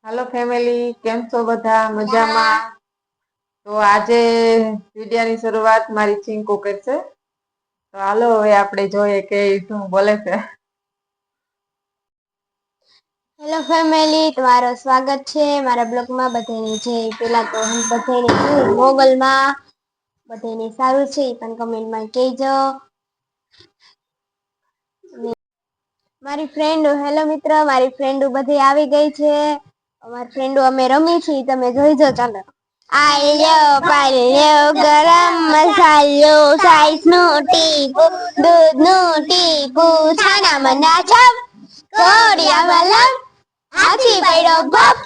હાલો family, કેમ છો બધા? મજામાં? તો આજે વિડિયાની શરૂઆત મારી ચીંકુ કરશે. તો હાલો હવે આપણે જોઈએ કે શું બોલે છે. હેલો ફેમિલી, તમારું સ્વાગત છે મારા બ્લોગમાં. બધાને જય પેલા તો બધાને મોગલમાં બધાને સારું છે એ પણ કમેન્ટમાં કહેજો. મારી ફ્રેન્ડ, હેલો મિત્ર, મારી ફ્રેન્ડ બધી આવી ગઈ છે. અમારી ફ્રેન્ડો અમે રમી છીએ, તમે જોઈજો. ચાલો. આલ્યો પાલ્યો ગરમ મસાલો, સાઈઝ નું ટીપું, દૂધ નું ટીપું, છાના મના છપ, કોડિયા મલમ, હાથી પડ્યો બપ.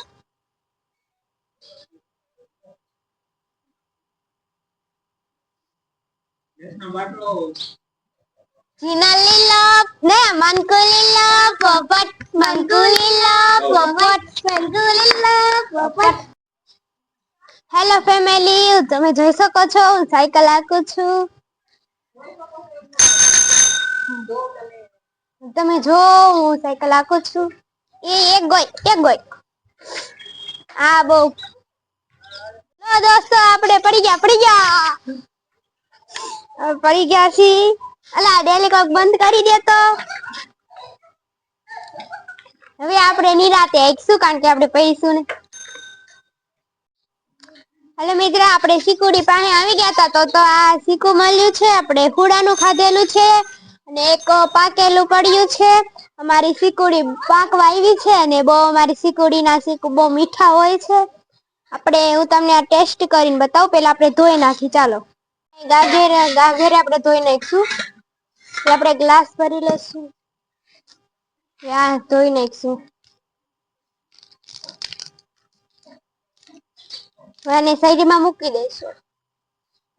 ચીના લીલો ને મનકુ લીલો પોપટ, મનકુ લીલો પોપટ, મનકુ લીલો પોપટ. હેલો ફેમિલી, તમે જોઈ શકો છો હું સાયકલ હાંકું છું. તમે જો હું સાયકલ હાંકું છું. એક ગોય આ બહુ દોસ્તો આપણે પડી ગયા છી. અલા ડેલી કોક બંધ કરી દે તો. હવે આપણે નિરાતે આવીશું કારણ કે આપણે પૈસું ને. હેલો મિત્ર, આપણે શીકુડી પાસે આવી ગયા હતા તો આ શીકુ મળ્યું છે. આપણે હુડાનું ખાધેલું છે અને એક પાકેલું પડ્યું છે. અમારી શીકુડી પાકવા આવી છે અને બહુ અમારી શીકુડી ના શીકુ બહુ મીઠા હોય છે. હું તમને આ ટેસ્ટ કરીને બતાવું. પેલા આપણે ધોઈ નાખી. ચાલો, ગાજરે આપણે ધોઈ નાખીશું. આપણે ગ્લાસ ભરી લઈશું. ધોઈ નાખીશું. અને સાઈડમાં મૂકી દઈશું.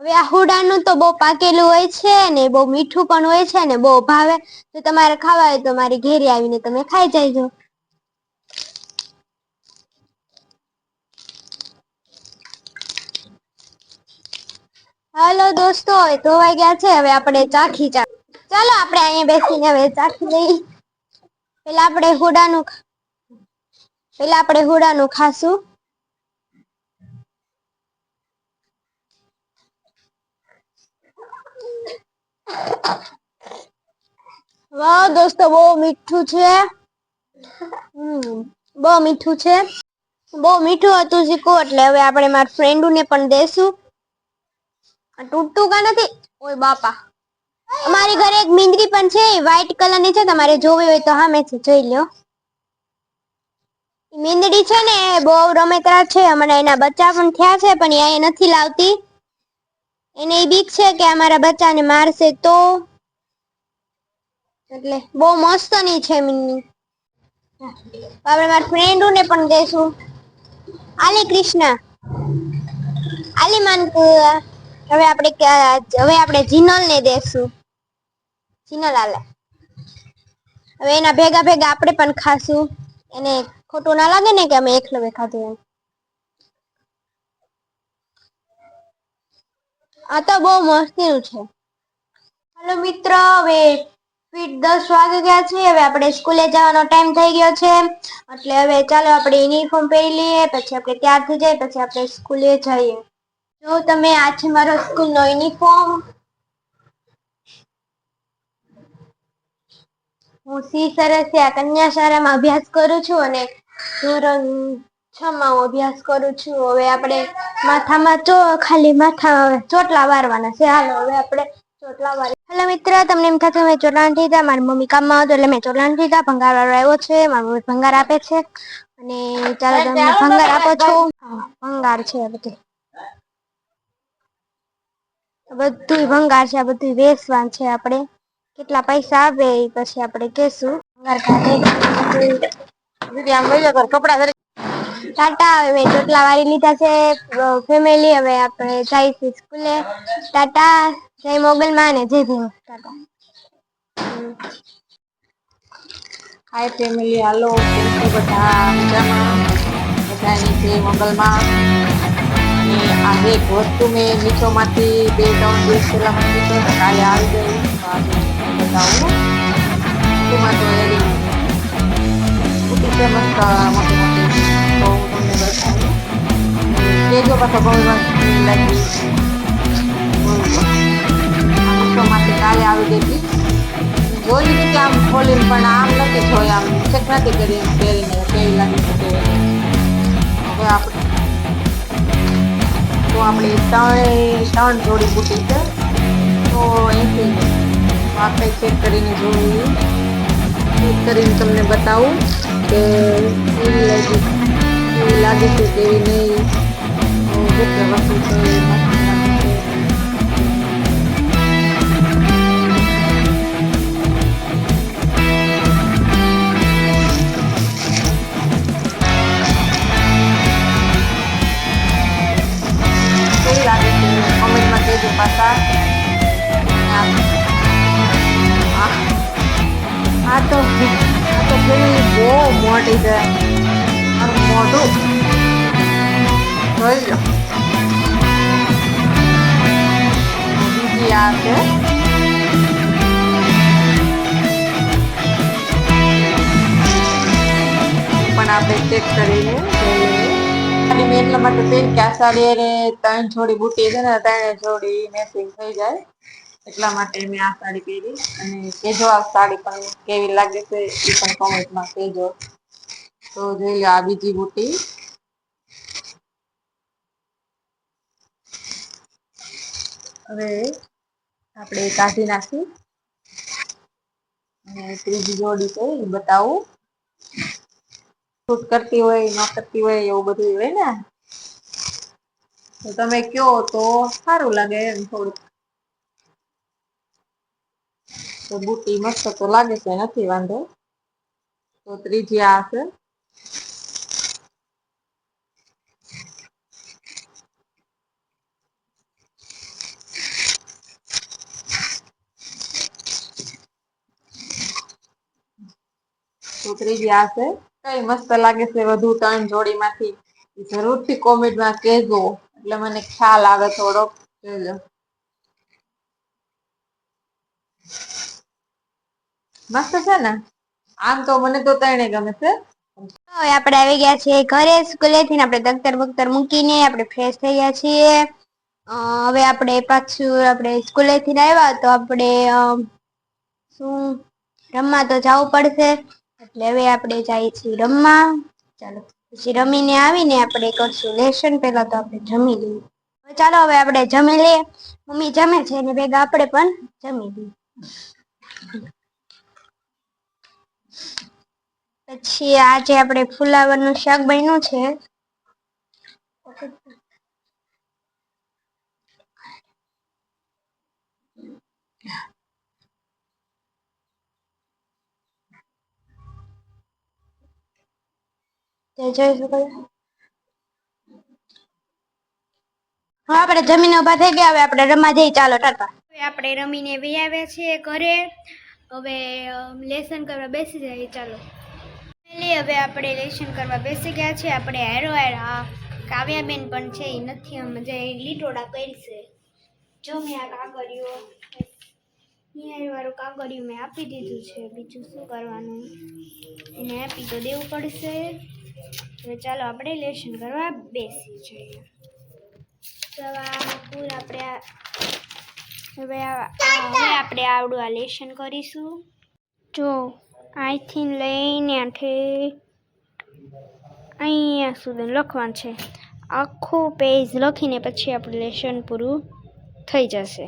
હવે આ હુડાનું તો બહુ પાકેલું હોય છે ને બહુ મીઠું પણ હોય છે ને બહુ ભાવે. તો તમારે ખાવા હોય તો મારી ઘેરે આવીને તમે ખાઈ જાયજો. હાલો દોસ્તો, હવે ધોવાઈ ગયા છે. હવે આપણે ચાલો આપણે અહીંયા બેસીને હવે ચાખી લઈ. પેલા આપણે હુડાનું ખાશું. વાહ દોસ્તો, બહુ મીઠું છે. બહુ મીઠું છે. બહુ મીઠું હતું શીખું, એટલે હવે આપણે મારા ફ્રેન્ડને પણ દેશું. તૂટતું કા નથી. ઓય બાપા, અમારી ઘરે એક મીંદરી પણ છે, વ્હાઈટ કલરની છે. તમારે જોવી હોય તો સામે છે, જોઈ લ્યો. મીંદડી છે ને બહુ રમેતરા છે. હમણાં એના બચ્ચા પણ થયા છે, પણ એ અહીંયા નથી લાવતી. એને એ બીક છે કે અમારા બચ્ચાને મારશે તો. એટલે બહુ મસ્તની છે મીંદડી. આપણે મારા ફ્રેન્ડોને પણ દેશું. આલે કૃષ્ણ, આલે મનકુ. હવે આપણે જીનલને દેશું. જીનલ આલે. હવે એના ભેગા ભેગા આપણે પણ ખાશું. એને ખોટું ના લાગે ને કે અમે એકલું ખાધું એમ. આ તો બહુ મસ્તીનું છે. હાલો મિત્ર, હવે 10 વાગી ગયા છે. હવે આપણે સ્કૂલે જવાનો ટાઈમ થઈ ગયો છે. એટલે હવે ચાલો આપણે યુનિફોર્મ પહેરી લઈએ, પછી આપણે તૈયાર થઈ જાય, પછી આપણે સ્કૂલે જઈએ. જો તમે આ છે મારો સ્કૂલનો યુનિફોર્મ. હું સી સરસિયા કન્યા શાળામાં અભ્યાસ કરું છું અને ધોરણ 6 માં હું અભ્યાસ કરું છું. હવે આપણે માથામાં ખાલી ચોટલા વારવાના છે. હાલો હવે આપણે ચોટલા વારી. હેલો મિત્ર, તમને એમ થશે મેં ચોટલા નથી લીધા. મારી મમ્મી કામમાં હતો એટલે મેં ચોટલા નથી લીધા. ભંગાર વાળો આવ્યો છે, મારી મમ્મી ભંગાર આપે છે. અને ચાલો તમે ભંગાર આપો છો. ભંગાર છે બધું ભંગાર છે. બધું વેચવાનું છે. આપણે કેટલા પૈસા આવે એ પછી આપણે કેશું. ટાટા, હવે મેં ચોટલા વારી લીધા છે. ફેમિલી, હવે આપણે જઈશું સ્કૂલે. ટાટા, જય મોગલમાં ને જય ભીમ. ટાટા. હાય ફેમિલી, હાલો, કેમ છો બધા? મજામાં? બધાની જય મંગલમાં. અને આ એક વસ્તુ મેં મીશોમાંથી 2-3 દિવસ પહેલા મંગાવી તો કાલે આવી ગઈ. તો આજે તમને બતાવું. વસ્તુમાં તો એવી સ્કૂટી છે મસ્ત મોટી મોટી. તો પાછો કોમેન્ટમાં કેવી લાગી બોલો. આ મીશોમાંથી કાલે આવી ગઈ હતી. જોઈ લીધી કે આમ ખોલીને, પણ આમ નથી જોઈ, આમ ચેક નથી કરી એમ પહેરીને કેવી લાગી છે કેવી નહીં. હવે આપણે ત્રણ જોડી બુટી છે, તો અહીંથી આપણે ચેક કરીને જોઈએ, ચેક કરીને તમને બતાવું કે કેવી લાગે છે કેવી નહીં. જેટલા વસ્તુ છે એ મસ્ત લાગે છે. કેવી લાગે છે કોમેન્ટમાં કહેજો પાછા. આ તો કેવી બહુ મોટી છે. મારું મોઢું જોઈ લો. બીજી આ છે, પણ આપણે ચેક કરીને જોઈએ. મેં એટલા માટે પહેરી કે આ સાડી અને 3 જોડી બુટી છે ને, 3 જોડી મેચિંગ થઈ જાય, એટલા માટે મેં આ સાડી પહેરી. અને કહેજો આ સાડી પણ કેવી લાગે છે એ પણ કોમેન્ટમાં કહેજો. તો જોઈ લો આ બીજી બુટી. હવે આપણે કાઢી નાખી અને ત્રીજી જોડી છે એ બતાવું. શૂટ કરતી હોય ન કરતી હોય એવું બધું હોય ને, તો તમે કયો તો સારું લાગે એમ થોડુંક. તો બુટી મસ્ત તો લાગે છે, નથી વાંધો. તો ત્રીજી આ છે. તો ત્રીજી આ છે. કઈ મસ્ત લાગે છે વધુ 3 જોડીમાંથી જરૂરથી કોમેન્ટમાં કહેજો, એટલે મને ખ્યાલ આવે થોડોક. જોઈ મસ્ત છે ને. આમ તો મને તો 3 ગમે છે. હવે આપણે આવી ગયા છીએ ઘરે સ્કૂલેથી. આપણે દફતર બખ્તર મૂકીને આપણે ફ્રેશ થઈ ગયા છીએ. હવે આપણે પાછું આપણે સ્કૂલેથી આવ્યા તો આપણે શું રમવા તો જવું પડશે, એટલે હવે આપણે જઈએ છીએ રમવા. ચાલો પછી રમીને આવીને આપણે કરશું લેશન. પહેલા તો આપણે જમી લઈએ. ચાલો હવે આપણે જમી લઈએ. મમ્મી જમે છે ને ભેગા આપણે પણ જમી લઈએ. પછી આજે આપણે ફુલાવરનું શાક બન્યું છે. જોઈ શકો. હા આપણે જમીને ઉભા થઈ ગયા. હવે આપણે રમવા જઈએ. ચાલો ટાટા. હવે આપણે રમીને વી આવ્યા છીએ ઘરે. હવે લેસન કરવા બેસી જઈએ. ચાલો હવે આપણે લેસન કરવા બેસી ગયા છે. આપણે હેરો કાવ્યાબેન પણ છે, એ નથી સમજે, લીટોડા કરશે. જો મેં આ કાગળિયું વાળું કાગળિયું મેં આપી દીધું છે. બીજું શું કરવાનું, એને આપી તો દેવું પડશે. હવે ચાલો આપણે લેસન કરવા બેસી જઈએ. હવે આપણે આવડું આ લેસન કરીશું. જો અહીંથી લઈને અહીંયા સુધી લખવાનું છે. આખું પેજ લખીને પછી આપણું લેસન પૂરું થઈ જશે.